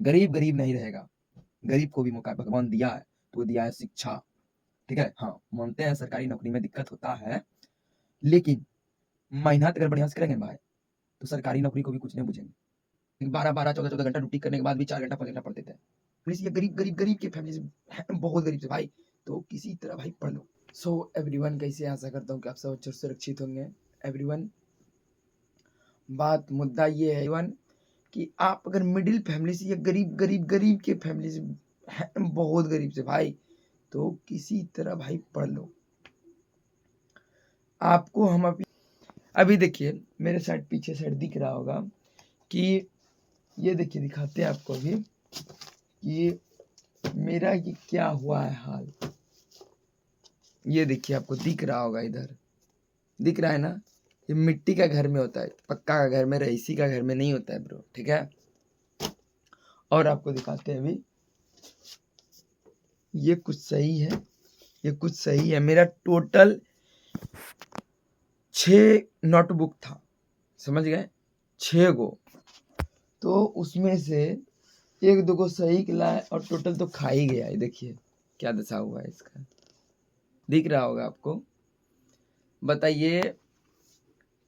गरीब गरीब नहीं रहेगा, गरीब को भी मौका भगवान दिया है, तो दिया है शिक्षा, ठीक है। हाँ, मानते हैं सरकारी नौकरी में दिक्कत होता है, लेकिन मेहनत अगर बढ़िया से करेंगे ना भाई, तो सरकारी नौकरी को भी कुछ नहीं बुझेंगे। 12-12, 14-14 घंटा ड्यूटी करने के बाद भी 4 घंटा 5 घंटा पढ़ देते हैं। प्लीज, ये गरीब गरीब गरीब की फैमिली से है, बहुत गरीब से भाई, तो किसी तरह भाई पढ़ लो। सो एवरीवन, कैसे आशा करता हूँ कि आप सब अच्छे सुरक्षित होंगे। एवरीवन, बात मुद्दा ये है एवरीवन कि आप अगर मिडिल फैमिली से या गरीब गरीब गरीब के फैमिली से है, बहुत गरीब से भाई, तो किसी तरह भाई पढ़ लो। आपको हम अभी देखिए मेरे साइड, पीछे साइड दिख रहा होगा कि ये देखिए, दिखाते हैं आपको अभी कि मेरा ये क्या हुआ है हाल। ये देखिए, आपको दिख रहा होगा, इधर दिख रहा है ना, ये मिट्टी का घर में होता है, पक्का का घर में, रईसी का घर में नहीं होता है ब्रो, ठीक है। और आपको दिखाते हैं अभी, ये कुछ सही है, ये कुछ सही है। मेरा टोटल 6 नोटबुक था, समझ गए, 6 गो, तो उसमें से 1-2 को सही निकला है और टोटल तो खा ही गया है। देखिए क्या दशा हुआ है इसका, दिख रहा होगा आपको। बताइए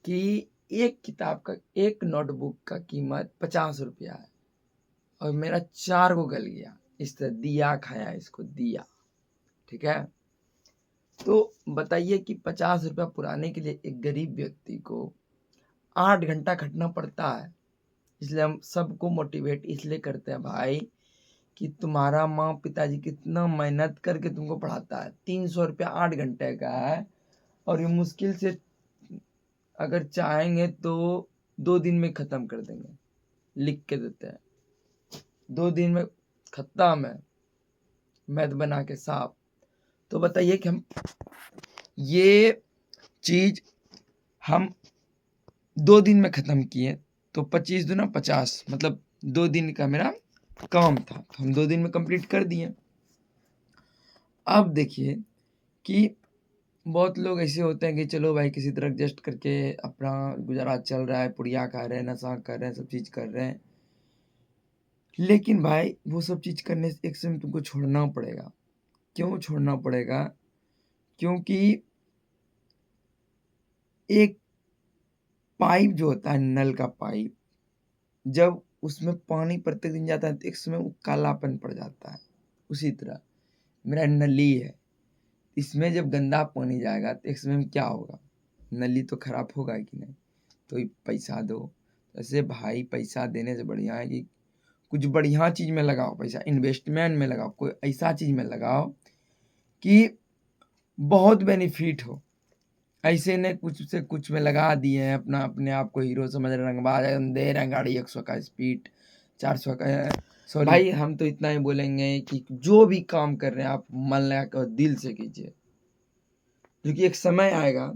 कि एक किताब का, एक नोटबुक का कीमत 50 रुपया है, और मेरा 4 को गल गया, इस तरह दिया खाया इसको, दिया, ठीक है। तो बताइए कि 50 रुपया पुराने के लिए एक गरीब व्यक्ति को 8 घंटा खटना पड़ता है। इसलिए हम सबको मोटिवेट इसलिए करते हैं भाई कि तुम्हारा माँ पिताजी कितना मेहनत करके तुमको पढ़ाता है, 300 रुपया 8 घंटे का है, और ये मुश्किल से अगर चाहेंगे तो 2 दिन में खत्म कर देंगे, लिख के देते हैं 2 दिन में खत्म है, मैथ बना के साफ। तो बताइए कि हम ये चीज हम 2 दिन में खत्म किए, तो 25 दूना 50, मतलब 2 दिन का मेरा काम था, तो हम 2 दिन में कंप्लीट कर दिए। अब देखिए कि बहुत लोग ऐसे होते हैं कि चलो भाई किसी तरह एडजस्ट करके अपना गुजारा चल रहा है, पुड़िया खा रहे हैं, नशा कर रहे हैं, सब चीज़ कर रहे हैं, लेकिन भाई वो सब चीज़ करने से एक समय तुमको छोड़ना पड़ेगा। क्यों छोड़ना पड़ेगा? क्योंकि एक पाइप जो होता है, नल का पाइप, जब उसमें पानी प्रत्येक दिन जाता है तो एक समय वो कालापन पड़ जाता है। उसी तरह मेरा नली है, इसमें जब गंदा पानी जाएगा तो एक समय में क्या होगा, नली तो खराब होगा कि नहीं। तो ये पैसा दो, ऐसे भाई पैसा देने से बढ़िया है कि कुछ बढ़िया चीज़ में लगाओ पैसा, इन्वेस्टमेंट में लगाओ, कोई ऐसा चीज़ में लगाओ कि बहुत बेनिफिट हो। ऐसे ने कुछ से कुछ में लगा दिए हैं, अपना अपने आप को हीरो समझ रहे, रंगबाज है, दे रहे हैं गाड़ी 100 का स्पीड, 400 का है। सॉरी भाई, हम तो इतना ही बोलेंगे कि जो भी काम कर रहे हैं आप मन लगा कर दिल से कीजिए, क्योंकि एक समय आएगा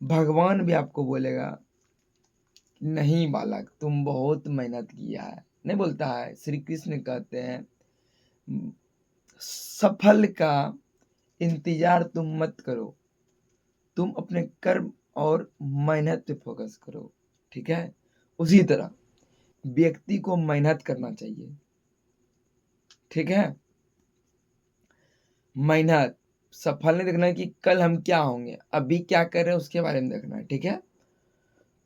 भगवान भी आपको बोलेगा नहीं बालक, तुम बहुत मेहनत किया है। नहीं बोलता है, श्री कृष्ण कहते हैं सफल का इंतजार तुम मत करो, तुम अपने कर्म और मेहनत पे फोकस करो, ठीक है। उसी तरह व्यक्ति को मेहनत करना चाहिए, ठीक है। मेहनत, सफल नहीं देखना है कि कल हम क्या होंगे, अभी क्या कर रहे हैं उसके बारे में देखना है, ठीक है।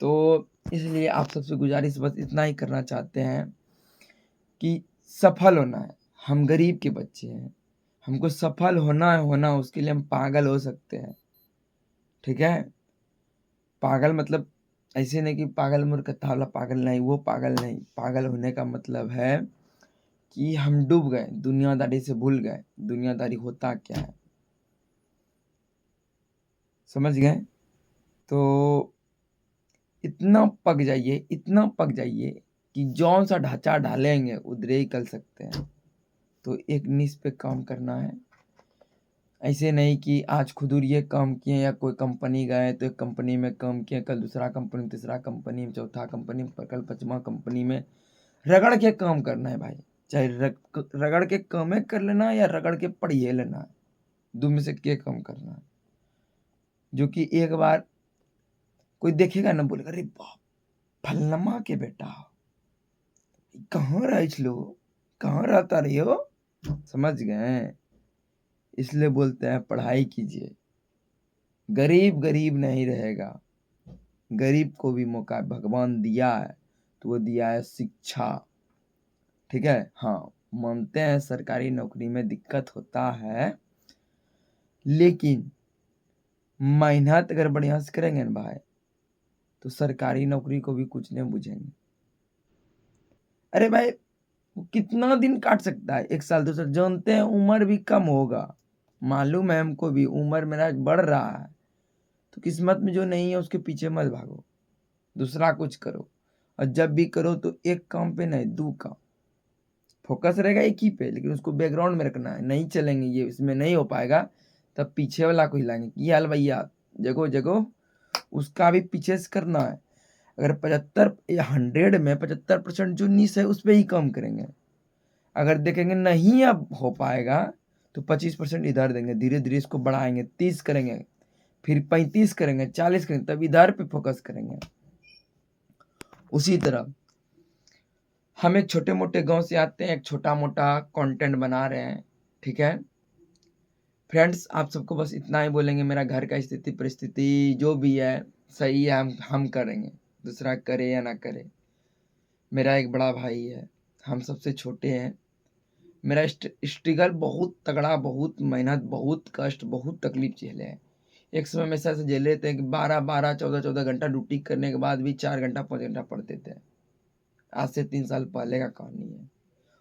तो इसलिए आप सबसे गुजारिश बस इतना ही करना चाहते हैं कि सफल होना है। हम गरीब के बच्चे हैं, हमको सफल होना उसके लिए हम पागल हो सकते हैं, ठीक है। पागल मतलब ऐसे नहीं कि पागल मूर्खता वाला पागल नहीं, वो पागल नहीं। पागल होने का मतलब है कि हम डूब गए, दुनियादारी से भूल गए, दुनियादारी होता क्या है, समझ गए। तो इतना पक जाइए, इतना पक जाइए कि जौन सा ढांचा डालेंगे उधरे ही चल सकते हैं। तो एक निश पे काम करना है, ऐसे नहीं कि आज खुद ये काम किए या कोई कंपनी गए तो एक कंपनी में काम किए, कल दूसरा कंपनी, तीसरा कंपनी में, चौथा कंपनी में, कल 5वां कंपनी में रगड़ के काम करना है भाई। चाहे रगड़ के काम कर लेना या रगड़ के पढ़िए लेना है, दो में से के काम करना है। जो कि एक बार कोई देखेगा ना, बोलेगा अरे बाप, फलनमा के बेटा कहाँ रह लो, कहाँ रहता रही हो, समझ गए। इसलिए बोलते हैं पढ़ाई कीजिए, गरीब गरीब नहीं रहेगा, गरीब को भी मौका भगवान दिया है, तो वो दिया है शिक्षा, ठीक है। हाँ, मानते हैं सरकारी नौकरी में दिक्कत होता है, लेकिन मेहनत अगर बढ़िया से करेंगे ना भाई, तो सरकारी नौकरी को भी कुछ नहीं बुझेंगे। अरे भाई, वो कितना दिन काट सकता है, 1 साल 2 साल, जानते हैं उम्र भी कम होगा, मालूम है हमको भी, उम्र मेरा बढ़ रहा है। तो किस्मत में जो नहीं है उसके पीछे मत भागो, दूसरा कुछ करो, और जब भी करो तो एक काम पे नहीं, 2 काम, फोकस रहेगा एक ही पे, लेकिन उसको बैकग्राउंड में रखना है। नहीं चलेंगे ये, इसमें नहीं हो पाएगा, तब पीछे वाला को हिलाएंगे कि हाल भैया जगो जगो, उसका भी पीछे से करना है। अगर 75 या 100 में 75% जो नीस है उस पर ही काम करेंगे। अगर देखेंगे नहीं अब हो पाएगा, तो 25% इधर देंगे, धीरे धीरे इसको बढ़ाएंगे, 30 करेंगे, फिर 35 करेंगे, 40 करेंगे, तब इधर पे फोकस करेंगे। उसी तरह हम एक छोटे मोटे गांव से आते हैं, एक छोटा मोटा कंटेंट बना रहे हैं, ठीक है फ्रेंड्स। आप सबको बस इतना ही बोलेंगे, मेरा घर का स्थिति परिस्थिति जो भी है सही है, हम करेंगे, दूसरा करे या ना करे। मेरा एक बड़ा भाई है, हम सबसे छोटे हैं। मेरा स्ट्रगल बहुत तगड़ा, बहुत मेहनत, बहुत कष्ट, बहुत तकलीफ झेले हैं। एक समय में ऐसा झेले थे कि 12-12 14-14 घंटा ड्यूटी करने के बाद भी 4 घंटा 5 घंटा पढ़ते थे। आज से 3 साल पहले का कहानी है।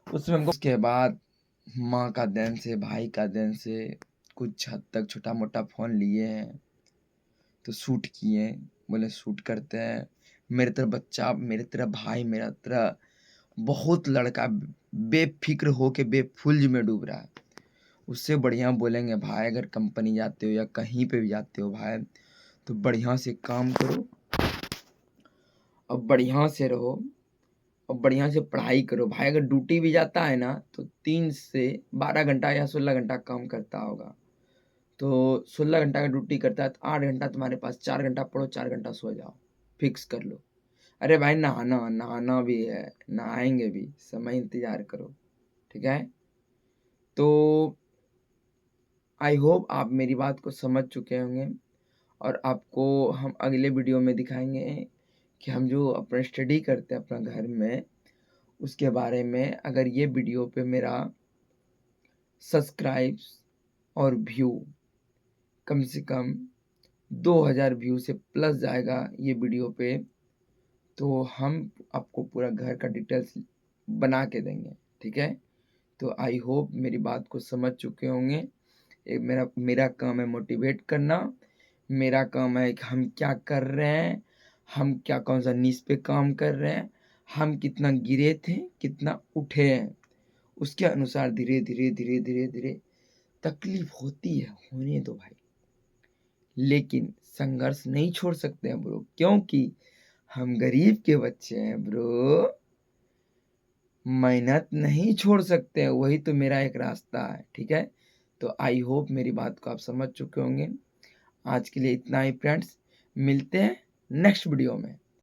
उसमें हमको, उसके बाद माँ का देन से, भाई का देन से कुछ हद तक छोटा मोटा फ़ोन लिए हैं, तो शूट किए, बोले शूट करते हैं। मेरे तरह बच्चा, मेरे तरह भाई, मेरा तरह बहुत लड़का बेफिक्र हो के बेफुल्ज में डूब रहा है। उससे बढ़िया बोलेंगे भाई, अगर कंपनी जाते हो या कहीं पे भी जाते हो भाई, तो बढ़िया से काम करो और बढ़िया से रहो और बढ़िया से पढ़ाई करो भाई। अगर ड्यूटी भी जाता है ना, तो 3 से 12 घंटा या 16 घंटा काम करता होगा, तो 16 घंटा का ड्यूटी करता है तो 8 घंटा तुम्हारे पास, 4 घंटा पढ़ो, 4 घंटा सो जाओ, फिक्स कर लो। अरे भाई, नहाना भी है, नहाएंगे भी, समय इंतजार करो, ठीक है। तो आई होप आप मेरी बात को समझ चुके होंगे, और आपको हम अगले वीडियो में दिखाएंगे कि हम जो अपना स्टडी करते हैं अपना घर में, उसके बारे में। अगर ये वीडियो पे मेरा सब्सक्राइब्स और व्यू कम से कम 2000 व्यू से प्लस जाएगा ये वीडियो पे, तो हम आपको पूरा घर का डिटेल्स बना के देंगे, ठीक है। तो आई होप मेरी बात को समझ चुके होंगे। मेरा मेरा काम है मोटिवेट करना, मेरा काम है कि हम क्या कर रहे हैं, हम क्या कौन सा नीश पे काम कर रहे हैं, हम कितना गिरे थे, कितना उठे हैं, उसके अनुसार धीरे धीरे धीरे धीरे धीरे तकलीफ होती है, होने दो भाई, लेकिन संघर्ष नहीं छोड़ सकते हैं ब्रो, क्योंकि हम गरीब के बच्चे हैं ब्रो, मेहनत नहीं छोड़ सकते हैं, वही तो मेरा एक रास्ता है, ठीक है। तो आई होप मेरी बात को आप समझ चुके होंगे। आज के लिए इतना ही फ्रेंड्स, मिलते हैं नेक्स्ट वीडियो में।